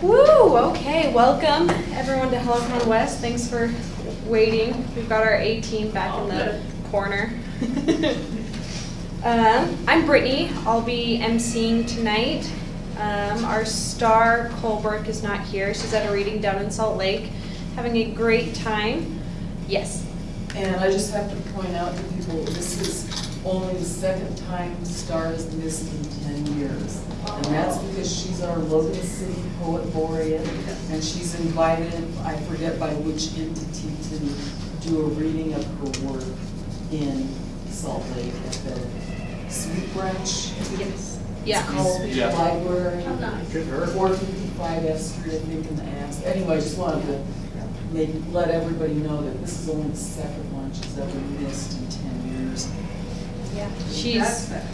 Woo! Okay, welcome everyone to Helicon West. Thanks for waiting. We've got our A team back in the corner. I'm Brittany. I'll be emceeing tonight. Our star Colbrook is not here. She's at a reading down in Salt Lake, having a great time. Yes. And I just have to point out to people, this is only the second time Star has missed in 10 years. And that's because she's our Logan City Poet Laureate, and she's invited, I forget by which entity, to do a reading of her work in Salt Lake at the Sweet Branch. Yes. Yeah. It's called City Library, Good for her. 455 F Street, I think, in the Ask. Anyway, I just wanted to maybe let everybody know that this is only the second one she's ever missed in 10 years.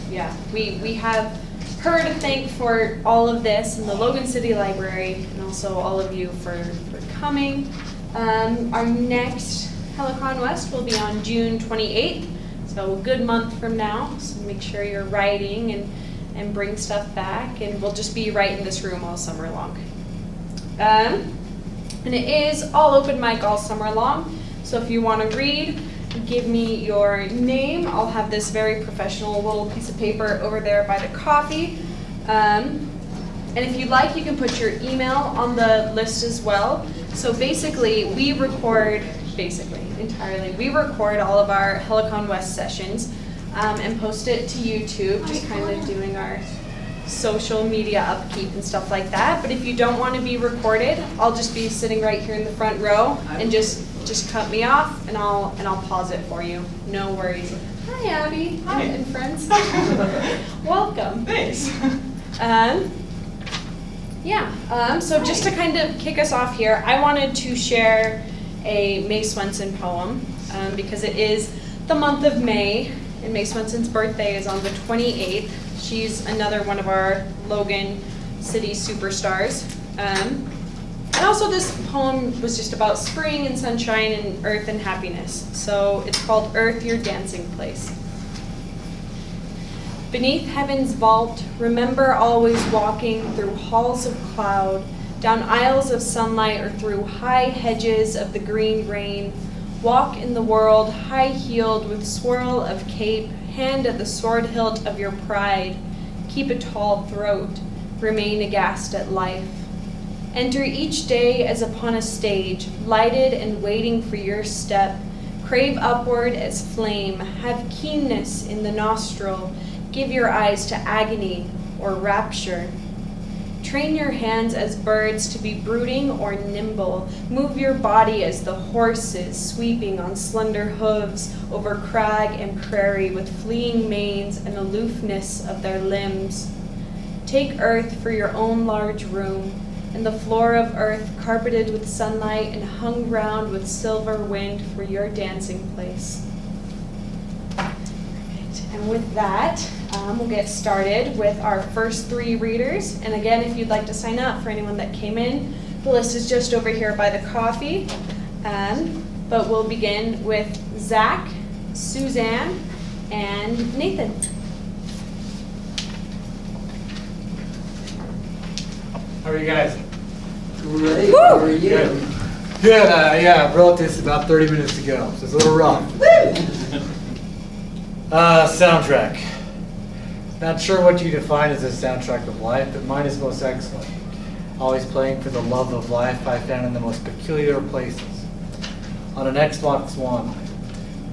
Yeah, we have her to thank for all of this, and the Logan City Library, and also all of you for coming. Our next Helicon West will be on June 28th, so a good month from now. So make sure you're writing and bring stuff back, and we'll just be right in this room all summer long. And it is all open mic all summer long, so if you want to read, give me your name. I'll have this very professional little piece of paper over there by the coffee. And if you'd like, you can put your email on the list as well. So basically, we record all of our Helicon West sessions and post it to YouTube, just kind of doing our social media upkeep and stuff like that. But if you don't want to be recorded, I'll just be sitting right here in the front row and just cut me off, and I'll pause it for you. No worries. Hi, Abby. Hi, and friends. Welcome. Thanks. So just to kind of kick us off here, I wanted to share a May Swenson poem because it is the month of May, and May Swenson's birthday is on the 28th. She's another one of our Logan City superstars. And also this poem was just about spring and sunshine and earth and happiness. So it's called Earth, Your Dancing Place. Beneath heaven's vault, remember always walking through halls of cloud, down aisles of sunlight, or through high hedges of the green rain. Walk in the world high-heeled with swirl of cape, hand at the sword hilt of your pride. Keep a tall throat, remain aghast at life. Enter each day as upon a stage, lighted and waiting for your step. Crave upward as flame, have keenness in the nostril. Give your eyes to agony or rapture. Train your hands as birds to be brooding or nimble. Move your body as the horses sweeping on slender hooves over crag and prairie with fleeing manes and aloofness of their limbs. Take earth for your own large room, and the floor of earth carpeted with sunlight and hung round with silver wind for your dancing place. And with that, we'll get started with our first three readers. And again, if you'd like to sign up for anyone that came in, the list is just over here by the coffee. But we'll begin with Zach, Suzanne, and Nathan. How are you guys? Great, how are you? Good. Good, yeah, I wrote this about 30 minutes ago, so it's a little rough. Soundtrack. Not sure what you define as a soundtrack of life, but mine is most excellent. Always playing for the love of life I found in the most peculiar places. On an Xbox One,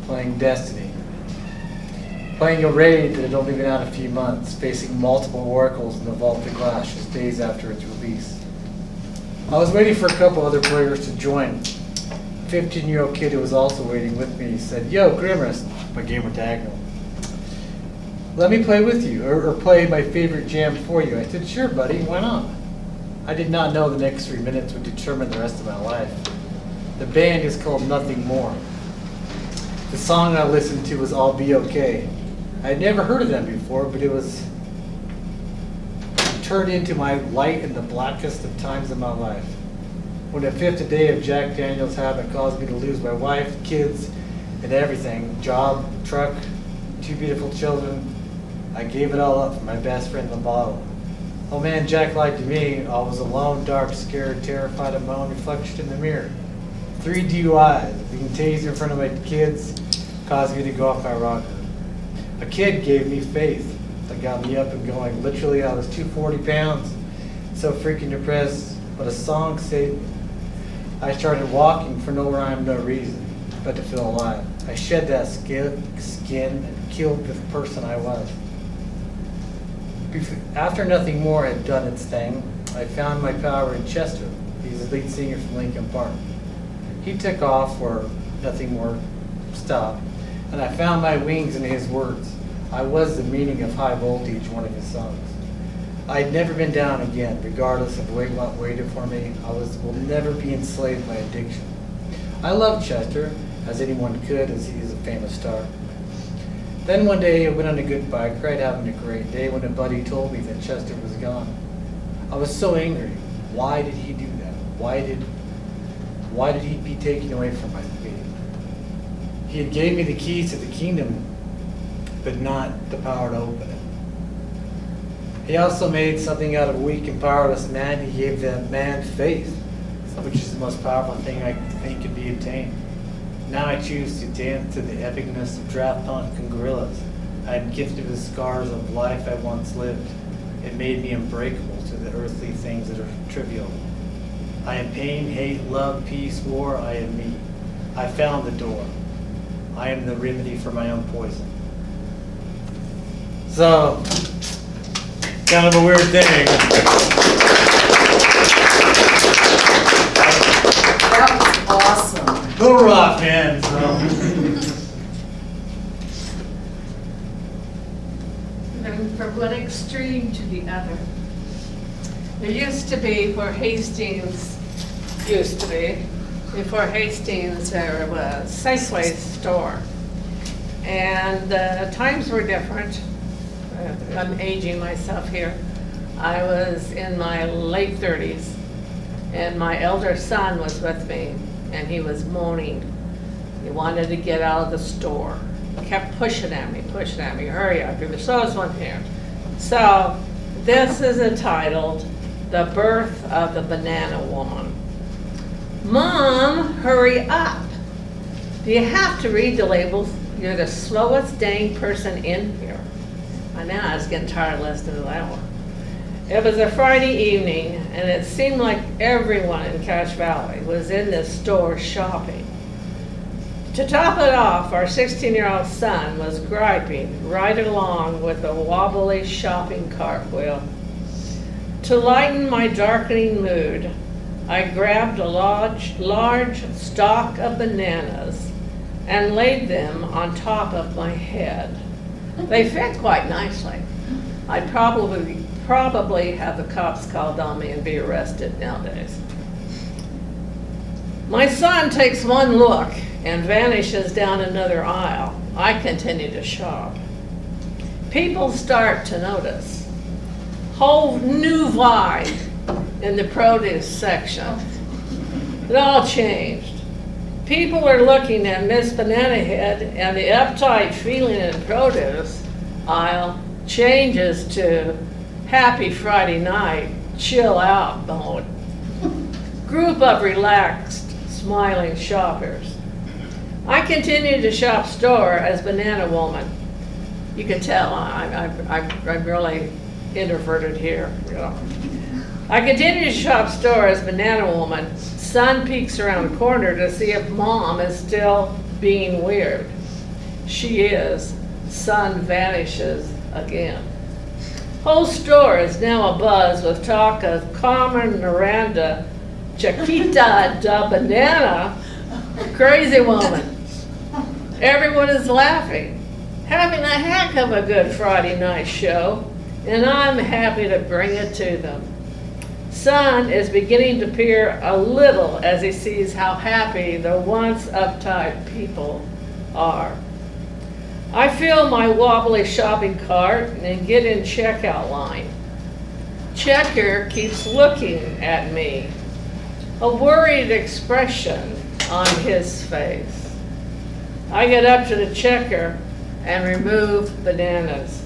playing Destiny. Playing a raid that had only been out a few months, facing multiple oracles in the Vault of Glass just days after its release. I was waiting for a couple other players to join. A 15-year-old kid who was also waiting with me said, "Yo, Grimmer's," my gamer diagonal. "Let me play with you, or play my favorite jam for you." I said, "Sure, buddy, why not?" I did not know the next 3 minutes would determine the rest of my life. The band is called Nothing More. The song I listened to was I'll Be Okay. I had never heard of them before, but it turned into my light in the blackest of times of my life. When the fifth day of Jack Daniel's habit caused me to lose my wife, kids, and everything, job, truck, 2 beautiful children, I gave it all up for my best friend in the bottle. Oh man, Jack lied to me. I was alone, dark, scared, terrified of my own reflection in the mirror. 3 DUIs, being tased in front of my kids, caused me to go off my rocker. A kid gave me faith that got me up and going. Literally, I was 240 pounds, so freaking depressed, but a song saved me. I started walking for no rhyme, no reason, but to feel alive. I shed that skin and killed the person I was. After Nothing More had done its thing, I found my power in Chester. He's the lead singer from Linkin Park. He took off where Nothing More stopped, and I found my wings in his words. I was the meaning of High Voltage, one of his songs. I'd never been down again, regardless of what waited for me. Will never be enslaved by addiction. I love Chester, as anyone could, as he is a famous star. Then one day I went on a good bike ride, having a great day, when a buddy told me that Chester was gone. I was so angry. Why did he do that? Why did he be taken away from me? He had gave me the keys to the kingdom, but not the power to open it. He also made something out of a weak and powerless man. He gave that man faith, which is the most powerful thing I think could be obtained. Now I choose to dance to the epicness of draft punk and gorillas. I am gifted with scars of life I once lived. It made me unbreakable to the earthly things that are trivial. I am pain, hate, love, peace, war. I am me. I found the door. I am the remedy for my own poison. So, kind of a weird thing. That was awesome. The rough man, so. And from one extreme to the other. There used to be, where Hastings used to be, before Hastings there was Safeway store. And times were different. I'm aging myself here. I was in my late 30s, and my elder son was with me, and he was moaning. He wanted to get out of the store. He kept pushing at me, hurry up, there was one here. So this is entitled, The Birth of the Banana Woman. Mom, hurry up. Do you have to read the labels? You're the slowest dang person in here. I know, I was getting tired of listening to that one. It was a Friday evening, and it seemed like everyone in Cache Valley was in this store shopping. To top it off, our 16-year-old son was griping right along with a wobbly shopping cartwheel. To lighten my darkening mood, I grabbed a large stalk of bananas and laid them on top of my head. They fit quite nicely. I'd probably have the cops called on me and be arrested nowadays. My son takes one look and vanishes down another aisle. I continue to shop. People start to notice. Whole new vibe in the produce section. It all changed. People are looking at Miss Banana Head, and the uptight feeling in the produce aisle changes to happy Friday night, chill out mode. Group of relaxed, smiling shoppers. I continue to shop store as Banana Woman. You can tell I'm really introverted here. You know. I continue to shop store as Banana Woman. Son peeks around the corner to see if Mom is still being weird. She is. Son vanishes again. Whole store is now abuzz with talk of Carmen Miranda, Chiquita da Banana, crazy woman. Everyone is laughing, having a heck of a good Friday night show, and I'm happy to bring it to them. Son is beginning to peer a little as he sees how happy the once uptight people are. I fill my wobbly shopping cart and get in checkout line. Checker keeps looking at me, a worried expression on his face. I get up to the checker and remove bananas.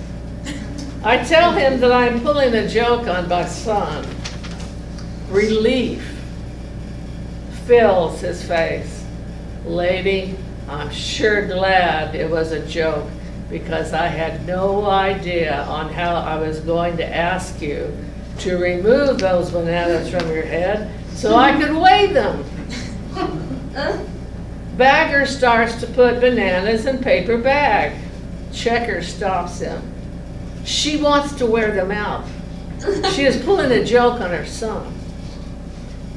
I tell him that I'm pulling a joke on my son. Relief fills his face. Lady, I'm sure glad it was a joke, because I had no idea on how I was going to ask you to remove those bananas from your head so I could weigh them. Bagger starts to put bananas in paper bag. Checker stops him. She wants to wear them out. She is pulling a joke on her son.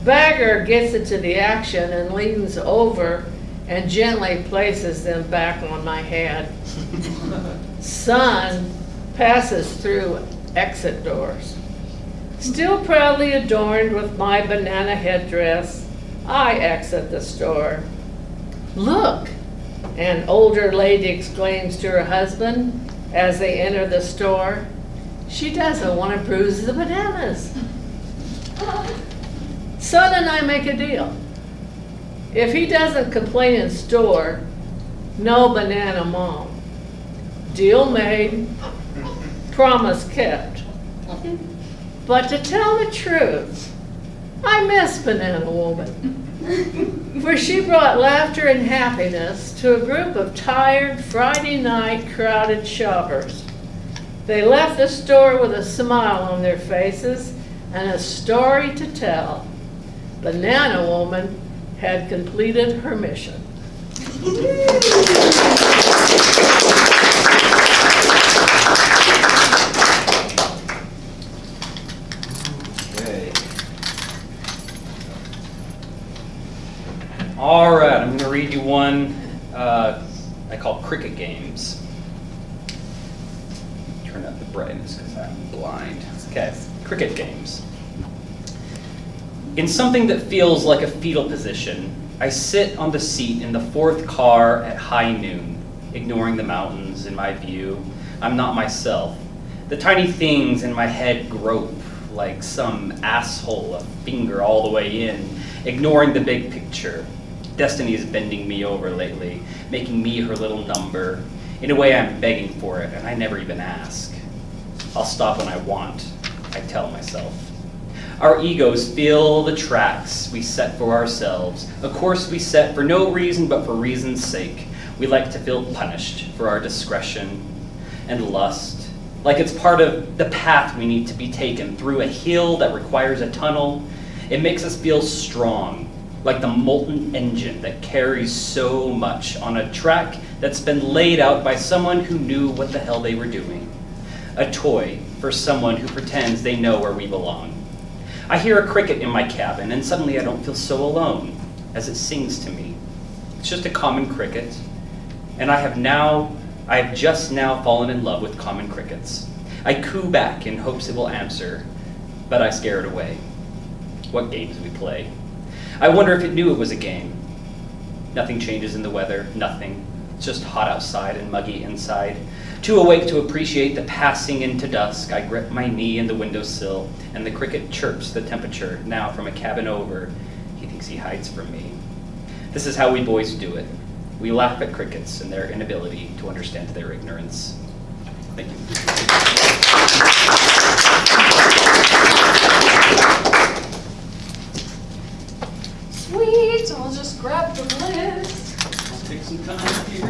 Bagger gets into the action and leans over and gently places them back on my head. Son passes through exit doors. Still proudly adorned with my banana headdress, I exit the store. Look, an older lady exclaims to her husband as they enter the store. She doesn't want to bruise the bananas. Son and I make a deal. If he doesn't complain in store, no banana mom. Deal made, promise kept. But to tell the truth, I miss Banana Woman. For she brought laughter and happiness to a group of tired Friday night crowded shoppers. They left the store with a smile on their faces and a story to tell. Banana Woman had completed her mission. Okay. All right, I'm going to read you one I call cricket games. Turn up the brightness because I'm blind. Okay, cricket games. In something that feels like a fetal position, I sit on the seat in the fourth car at high noon, ignoring the mountains in my view. I'm not myself. The tiny things in my head grope like some asshole, a finger all the way in, ignoring the big picture. Destiny is bending me over lately, making me her little number. In a way, I'm begging for it, and I never even ask. I'll stop when I want, I tell myself. Our egos fill the tracks we set for ourselves, a course we set for no reason but for reason's sake. We like to feel punished for our discretion and lust, like it's part of the path we need to be taken through a hill that requires a tunnel. It makes us feel strong, like the molten engine that carries so much on a track that's been laid out by someone who knew what the hell they were doing. A toy for someone who pretends they know where we belong. I hear a cricket in my cabin, and suddenly I don't feel so alone as it sings to me. It's just a common cricket, and I have just now fallen in love with common crickets. I coo back in hopes it will answer, but I scare it away. What games we play. I wonder if it knew it was a game. Nothing changes in the weather, nothing. It's just hot outside and muggy inside. Too awake to appreciate the passing into dusk, I grip my knee in the windowsill, and the cricket chirps the temperature, now from a cabin over. He thinks he hides from me. This is how we boys do it. We laugh at crickets and their inability to understand their ignorance. Thank you. Sweet, I'll just grab the list. I'll take some time here.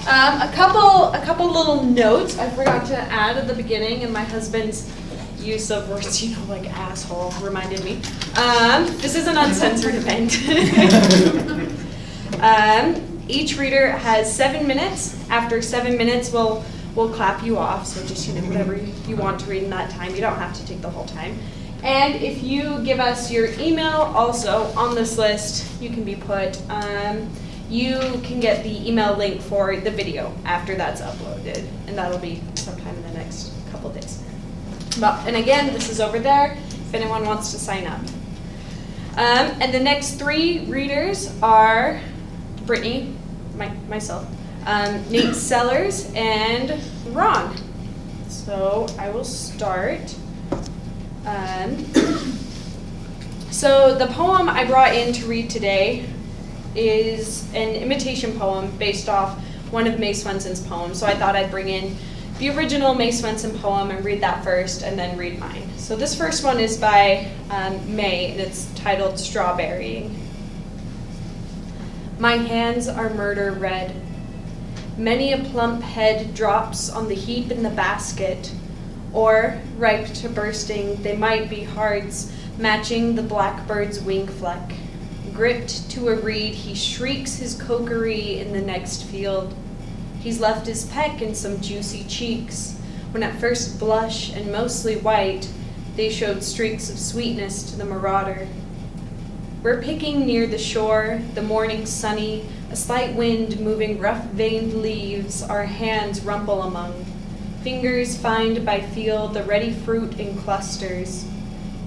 A couple little notes I forgot to add at the beginning, and my husband's use of words, like asshole, reminded me. This is an uncensored event. Each reader has 7 minutes. After 7 minutes, we'll clap you off. So just whatever you want to read in that time. You don't have to take the whole time. And if you give us your email, also on this list, you can be put. You can get the email link for the video after that's uploaded, and that'll be sometime in the next couple days. And again, this is over there if anyone wants to sign up. And the next 3 readers are Brittany, myself, Nate Sellers, and Ron. So I will start. So the poem I brought in to read today is an imitation poem based off one of Mae Swenson's poems. So I thought I'd bring in the original May Swenson poem and read that first and then read mine. So this first one is by May, and it's titled Strawberrying. My hands are murder red. Many a plump head drops on the heap in the basket, or, ripe to bursting, they might be hearts matching the blackbird's wing fleck. Gripped to a reed, he shrieks his cokery in the next field. He's left his peck in some juicy cheeks, when at first blush and mostly white, they showed streaks of sweetness to the marauder. We're picking near the shore, the morning sunny, a slight wind moving rough-veined leaves, our hands rumble among. Fingers find by field the ready fruit in clusters.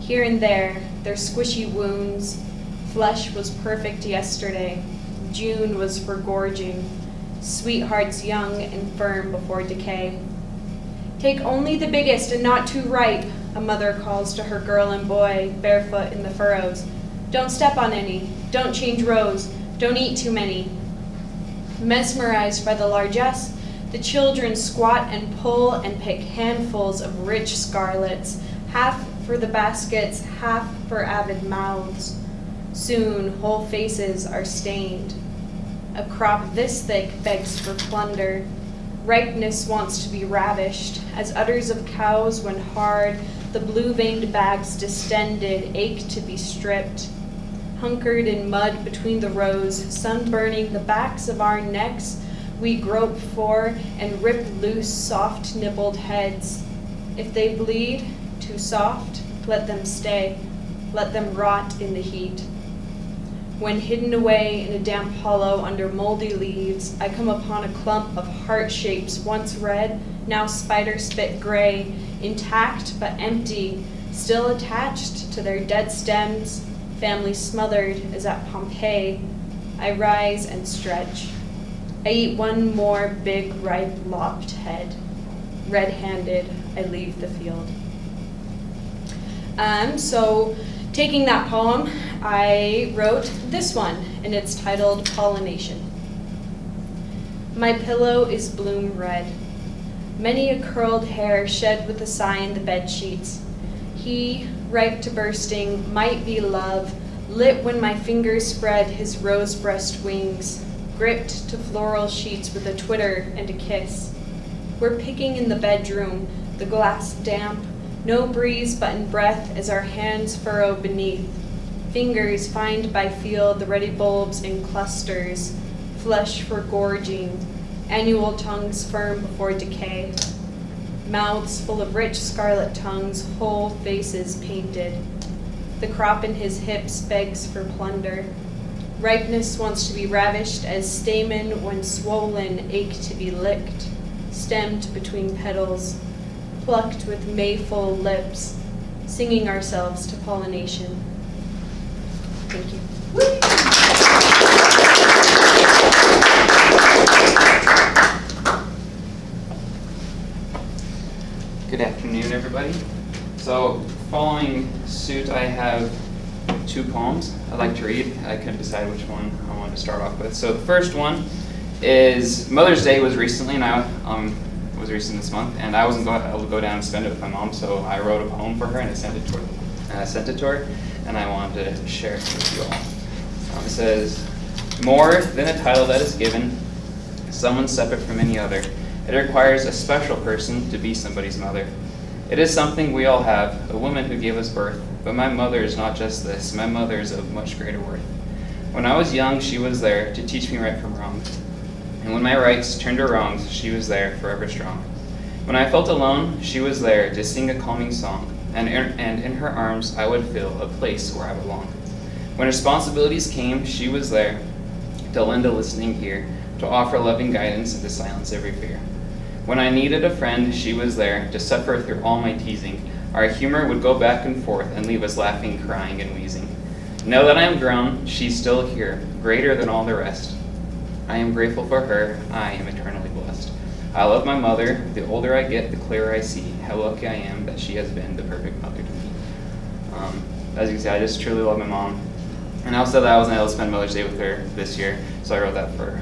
Here and there, their squishy wounds. Flesh was perfect yesterday. June was for gorging. Sweethearts young and firm before decay. Take only the biggest and not too ripe, a mother calls to her girl and boy, barefoot in the furrows. Don't step on any. Don't change rows. Don't eat too many. Mesmerized by the largesse, the children squat and pull and pick handfuls of rich scarlets, half for the baskets, half for avid mouths. Soon whole faces are stained. A crop this thick begs for plunder. Ripeness wants to be ravished, as udders of cows when hard, the blue-veined bags distended, ache to be stripped. Hunkered in mud between the rows, sun-burning the backs of our necks, we grope for and rip loose soft nibbled heads. If they bleed, too soft, let them stay. Let them rot in the heat. When hidden away in a damp hollow under moldy leaves, I come upon a clump of heart shapes once red, now spider-spit gray, intact but empty, still attached to their dead stems, family smothered as at Pompeii. I rise and stretch. I eat one more big, ripe, lopped head. Red-handed, I leave the field. So taking that poem, I wrote this one, and it's titled Pollination. My pillow is bloom red. Many a curled hair shed with a sigh in the bed sheets. He, ripe to bursting, might be love, lit when my fingers spread his rose breast wings, gripped to floral sheets with a twitter and a kiss. We're picking in the bedroom, the glass damp, no breeze but in breath as our hands furrow beneath. Fingers find by field the ready bulbs in clusters, flesh for gorging, annual tongues firm before decay. Mouths full of rich scarlet tongues, whole faces painted. The crop in his hips begs for plunder. Ripeness wants to be ravished as stamen when swollen ache to be licked, stemmed between petals, plucked with mayful lips, singing ourselves to pollination. Thank you. Good afternoon, everybody. So, following suit, I have two poems I'd like to read. I couldn't decide which one I wanted to start off with. So the first one is Mother's Day was recently, and was recent this month, and I wasn't able to go down and spend it with my mom, so I wrote a poem for her and I sent it to her, and I wanted to share it with you all. It says, more than a title that is given, someone separate from any other. It requires a special person to be somebody's mother. It is something we all have, a woman who gave us birth, but my mother is not just this, my mother is of much greater worth. When I was young, she was there to teach me right from wrong. And when my rights turned to wrongs, she was there forever strong. When I felt alone, she was there to sing a calming song, and in her arms I would feel a place where I belong. When responsibilities came, she was there to lend a listening ear, to offer loving guidance and to silence every fear. When I needed a friend, she was there to suffer through all my teasing. Our humor would go back and forth and leave us laughing, crying, and wheezing. Now that I am grown, she's still here, greater than all the rest. I am grateful for her, I am eternally blessed. I love my mother, the older I get, the clearer I see how lucky I am that she has been the perfect mother to me. As you can see, I just truly love my mom. And also that I wasn't able to spend Mother's Day with her this year, so I wrote that for her.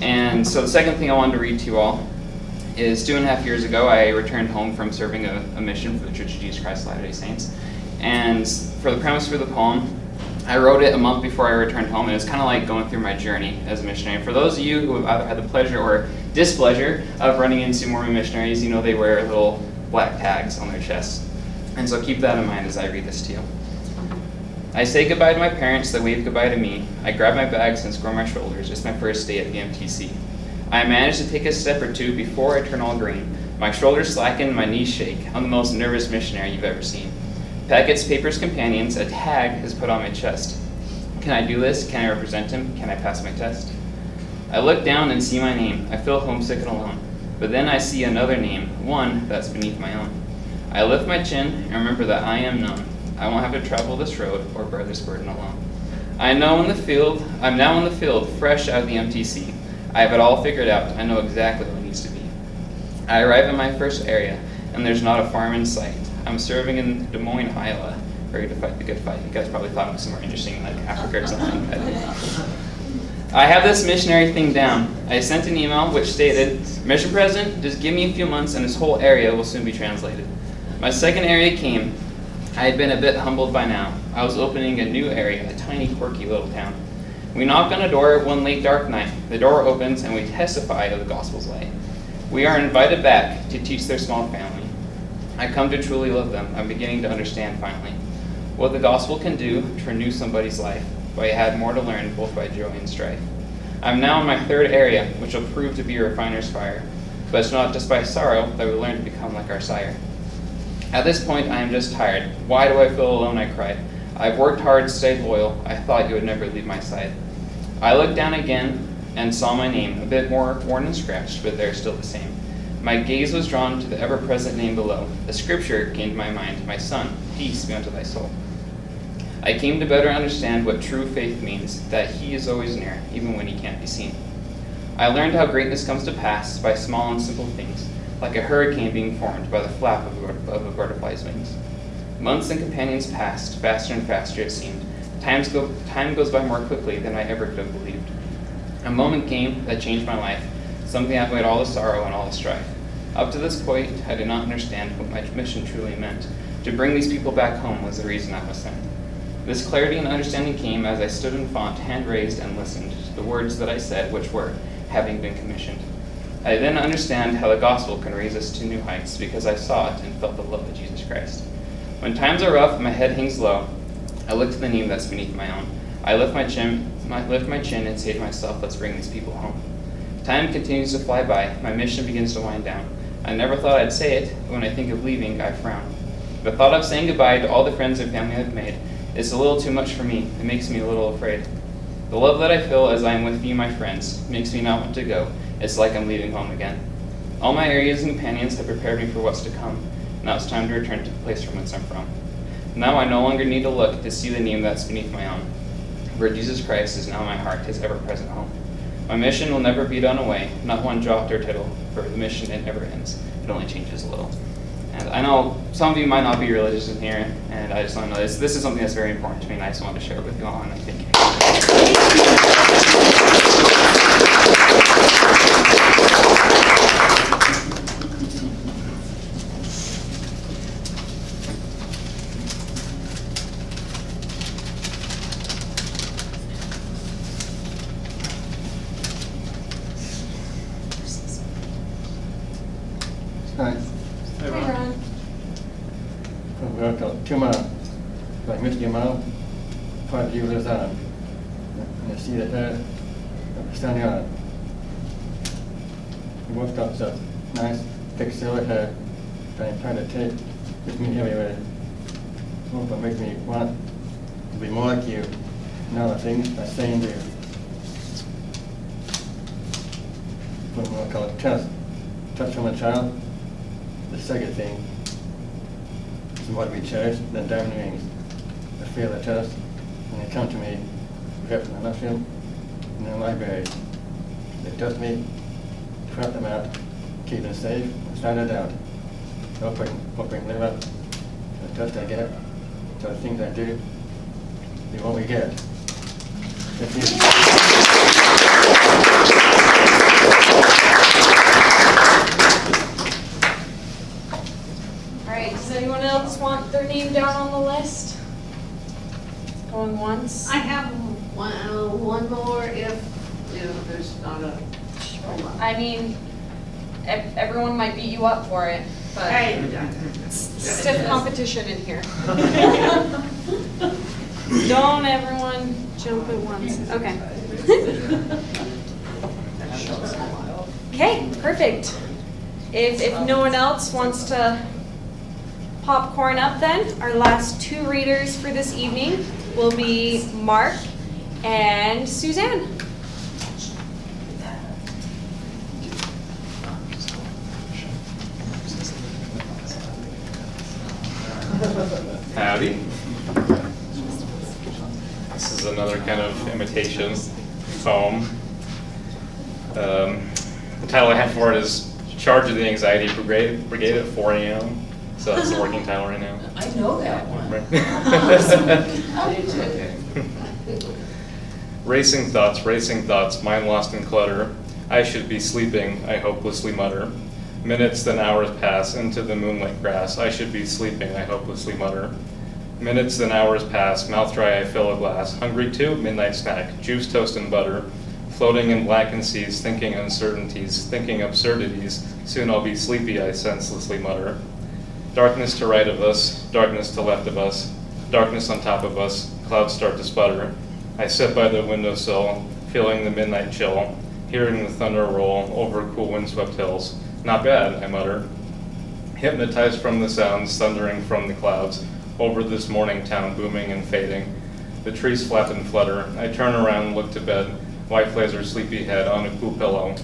And so the second thing I wanted to read to you all is 2.5 years ago, I returned home from serving a mission for the Church of Jesus Christ of Latter-day Saints. And for the premise for the poem, I wrote it a month before I returned home, and it's kind of like going through my journey as a missionary. For those of you who have either had the pleasure or displeasure of running into Mormon missionaries, you know they wear little black tags on their chests. And so keep that in mind as I read this to you. I say goodbye to my parents, they wave goodbye to me. I grab my bags and square my shoulders. It's my first day at the MTC. I manage to take a step or two before I turn all green. My shoulders slacken, my knees shake. I'm the most nervous missionary you've ever seen. Packets, papers, companions, a tag is put on my chest. Can I do this? Can I represent him? Can I pass my test? I look down and see my name. I feel homesick and alone. But then I see another name, one that's beneath my own. I lift my chin and remember that I am known. I won't have to travel this road or bear this burden alone. I'm now in the field, fresh out of the MTC. I have it all figured out. I know exactly what it needs to be. I arrive in my first area, and there's not a farm in sight. I'm serving in Des Moines, Iowa, ready to fight the good fight. You guys probably thought it was somewhere interesting, like Africa or something. I have this missionary thing down. I sent an email which stated, Mission President, just give me a few months and this whole area will soon be translated. My second area came. I had been a bit humbled by now. I was opening a new area, a tiny, quirky little town. We knock on a door one late dark night. The door opens and we testify of the gospel's light. We are invited back to teach their small family. I come to truly love them. I'm beginning to understand finally what the gospel can do to renew somebody's life, but I had more to learn both by joy and strife. I'm now in my third area, which will prove to be a refiner's fire, but it's not just by sorrow that we learn to become like our sire. At this point, I am just tired. Why do I feel alone? I cried. I've worked hard, stayed loyal. I thought you would never leave my side. I looked down again and saw my name, a bit more worn and scratched, but they're still the same. My gaze was drawn to the ever-present name below. The scripture came to my mind, my son, peace be unto thy soul. I came to better understand what true faith means, that he is always near, even when he can't be seen. I learned how greatness comes to pass by small and simple things, like a hurricane being formed by the flap of a butterfly's wings. Months and companions passed, faster and faster it seemed. Time goes by more quickly than I ever could have believed. A moment came that changed my life, something that weighed all the sorrow and all the strife. Up to this point, I did not understand what my mission truly meant. To bring these people back home was the reason I was sent. This clarity and understanding came as I stood in font, hand raised, and listened to the words that I said, which were, having been commissioned. I then understand how the gospel can raise us to new heights because I saw it and felt the love of Jesus Christ. When times are rough and my head hangs low, I look to the name that's beneath my own. I lift my chin and say to myself, let's bring these people home. Time continues to fly by. My mission begins to wind down. I never thought I'd say it, but when I think of leaving, I frown. The thought of saying goodbye to all the friends and family I've made is a little too much for me. It makes me a little afraid. The love that I feel as I am with you, my friends, makes me not want to go. It's like I'm leaving home again. All my areas and companions have prepared me for what's to come. Now it's time to return to the place from whence I'm from. Now I no longer need to look to see the name that's beneath my own. For Jesus Christ is now my heart, his ever-present home. My mission will never be done away, not one jot or tittle, for the mission, it never ends. It only changes a little. And I know some of you might not be religious in here, and I just want to know this is something that's very important to me, and I just wanted to share it with you all, and I thank you. Hi. Hi, Ron. Welcome to my, like Mr. Mount, part of you lives on. And you see that there, standing on it. He walked up, so nice, thick silver hair, and trying to take with me everywhere. Hope it makes me want to be more like you. Now the things I say and do. What we call it touch from a child. The second thing is what we cherish, the diamond rings. I feel the trust, and they come to me, perhaps in the mushroom, in the library. They trust me, prep them out, keep them safe, and start it out. Hope I can live up to the trust I get, to the things I do, be what we get. Thank you. All right, does anyone else want their name down on the list? Going once? I have one more if there's not a. I mean, everyone might beat you up for it, but stiff competition in here. Don't everyone jump at once. Okay. Okay, perfect. If no one else wants to popcorn up then, our last two readers for this evening will be Mark and Suzanne. Howdy. This is another kind of imitation poem. The title I have for it is Charge of the Anxiety Brigade at 4 a.m. So that's the working title right now. I know that one. Racing thoughts, mind lost in clutter. I should be sleeping, I hopelessly mutter. Minutes then hours pass into the moonlit grass. I should be sleeping, I hopelessly mutter. Minutes then hours pass, mouth dry I fill a glass. Hungry too? Midnight snack, juice, toast, and butter. Floating in blackened seas, thinking uncertainties, thinking absurdities. Soon I'll be sleepy, I senselessly mutter. Darkness to right of us, darkness to left of us, darkness on top of us, clouds start to sputter. I sit by the windowsill, feeling the midnight chill, hearing the thunder roll over cool windswept hills. Not bad, I mutter. Hypnotized from the sounds thundering from the clouds, over this morning town booming and fading. The trees flap and flutter. I turn around, look to bed, wife lays her sleepy head on a cool pillow.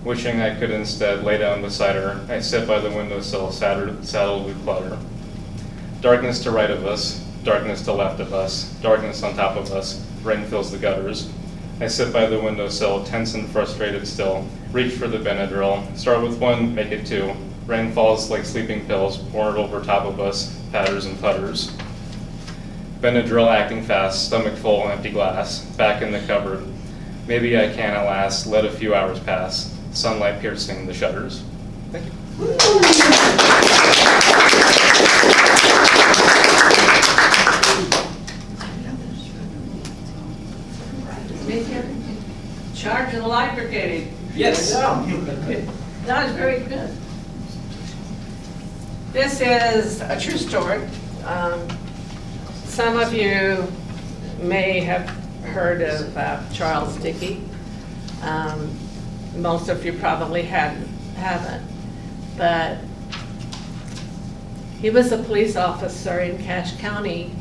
Wishing I could instead lay down beside her, I sit by the windowsill, saddled with clutter. Darkness to right of us, darkness to left of us, darkness on top of us, rain fills the gutters. I sit by the windowsill, tense and frustrated still, reach for the Benadryl, start with one, make it two. Rain falls like sleeping pills, poured over top of us, patters and putters. Benadryl acting fast, stomach full, empty glass, back in the cupboard. Maybe I can at last let a few hours pass, sunlight piercing the shutters. Thank you. Charge of the Light Brigade. Yes. That was very good. This is a true story. Some of you may have heard of Charles Dickey. Most of you probably haven't. But he was a police officer in Cache County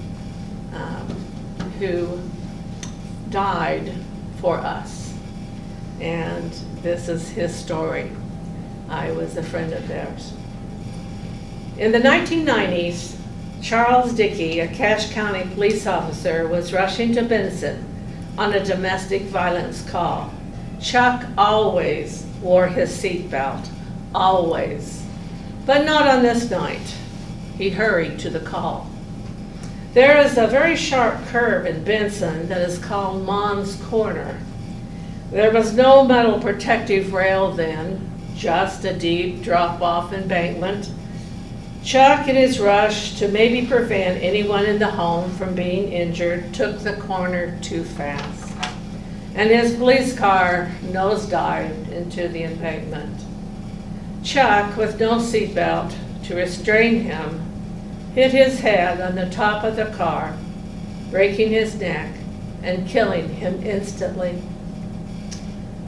who died for us. And this is his story. I was a friend of theirs. In the 1990s, Charles Dickey, a Cache County police officer, was rushing to Benson on a domestic violence call. Chuck always wore his seatbelt, always. But not on this night. He hurried to the call. There is a very sharp curve in Benson that is called Mons Corner. There was no metal protective rail then, just a deep drop-off embankment. Chuck, in his rush to maybe prevent anyone in the home from being injured, took the corner too fast, and his police car nosedived into the embankment. Chuck, with no seatbelt to restrain him, hit his head on the top of the car, breaking his neck and killing him instantly.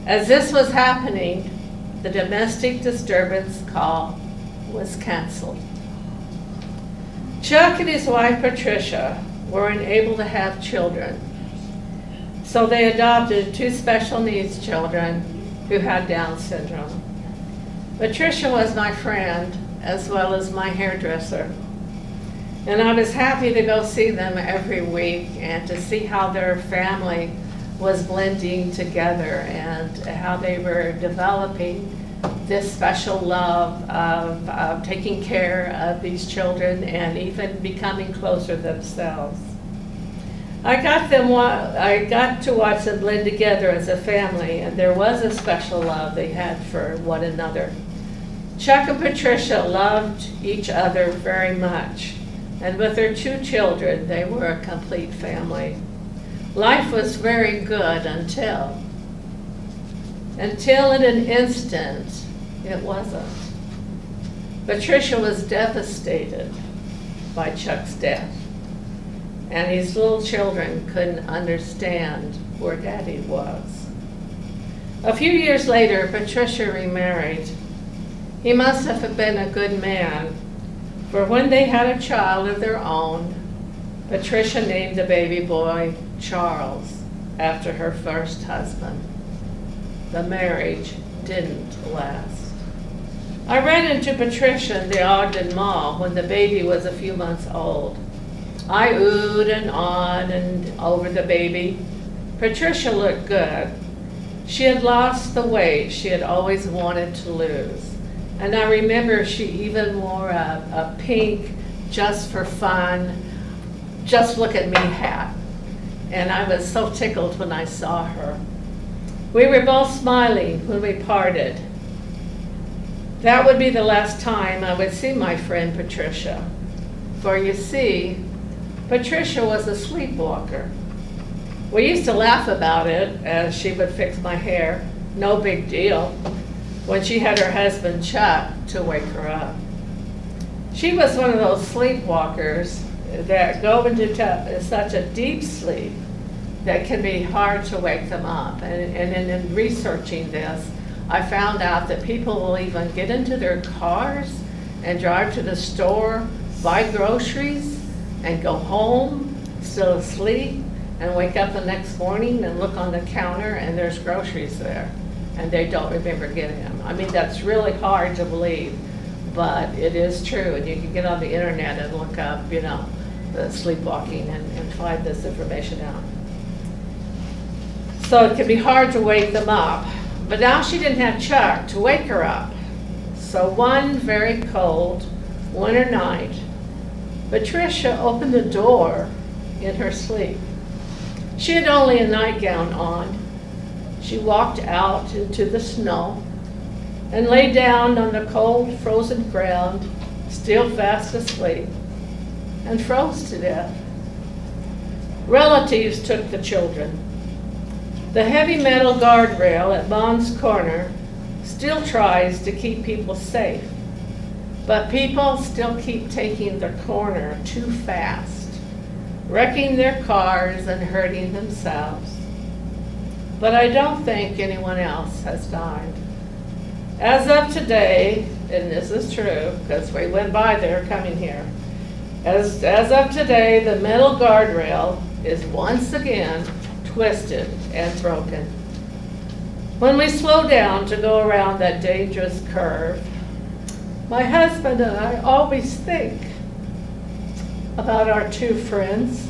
As this was happening, the domestic disturbance call was canceled. Chuck and his wife Patricia were unable to have children, so they adopted two special needs children who had Down syndrome. Patricia was my friend as well as my hairdresser, and I was happy to go see them every week and to see how their family was blending together and how they were developing this special love of taking care of these children and even becoming closer themselves. I got to watch them blend together as a family, and there was a special love they had for one another. Chuck and Patricia loved each other very much, and with their 2 children, they were a complete family. Life was very good until in an instant, it wasn't. Patricia was devastated by Chuck's death, and his little children couldn't understand where Daddy was. A few years later, Patricia remarried. He must have been a good man, for when they had a child of their own, Patricia named the baby boy Charles after her first husband. The marriage didn't last. I ran into Patricia in the Ogden Mall when the baby was a few months old. I oohed and awed and over the baby. Patricia looked good. She had lost the weight she had always wanted to lose. And I remember she even wore a pink, just for fun, just look at me hat. And I was so tickled when I saw her. We were both smiling when we parted. That would be the last time I would see my friend Patricia. For you see, Patricia was a sleepwalker. We used to laugh about it as she would fix my hair, no big deal, when she had her husband Chuck to wake her up. She was one of those sleepwalkers that go into such a deep sleep that can be hard to wake them up. And in researching this, I found out that people will even get into their cars and drive to the store, buy groceries, and go home still asleep, and wake up the next morning and look on the counter and there's groceries there, and they don't remember getting them. I mean, that's really hard to believe, but it is true, and you can get on the internet and look up, the sleepwalking and find this information out. So it can be hard to wake them up. But now she didn't have Chuck to wake her up. So one very cold winter night, Patricia opened the door in her sleep. She had only a nightgown on. She walked out into the snow and lay down on the cold, frozen ground, still fast asleep, and froze to death. Relatives took the children. The heavy metal guardrail at Bond's Corner still tries to keep people safe, but people still keep taking the corner too fast, wrecking their cars and hurting themselves. But I don't think anyone else has died. As of today, and this is true because we went by there coming here, as of today, the metal guardrail is once again twisted and broken. When we slow down to go around that dangerous curve, my husband and I always think about our 2 friends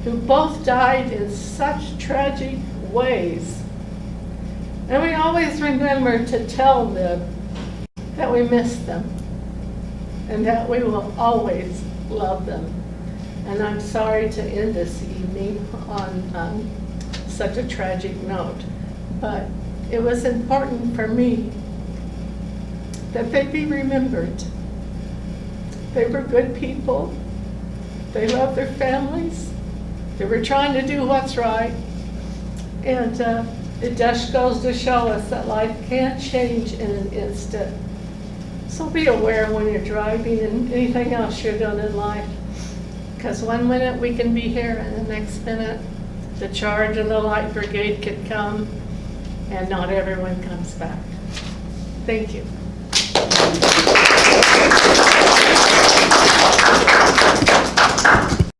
who both died in such tragic ways. And we always remember to tell them that we miss them and that we will always love them. And I'm sorry to end this evening on such a tragic note, but it was important for me that they be remembered. They were good people. They loved their families. They were trying to do what's right. And it just goes to show us that life can't change in an instant. So be aware when you're driving and anything else you're doing in life. Because one minute we can be here and the next minute the charge and the light brigade could come and not everyone comes back. Thank you.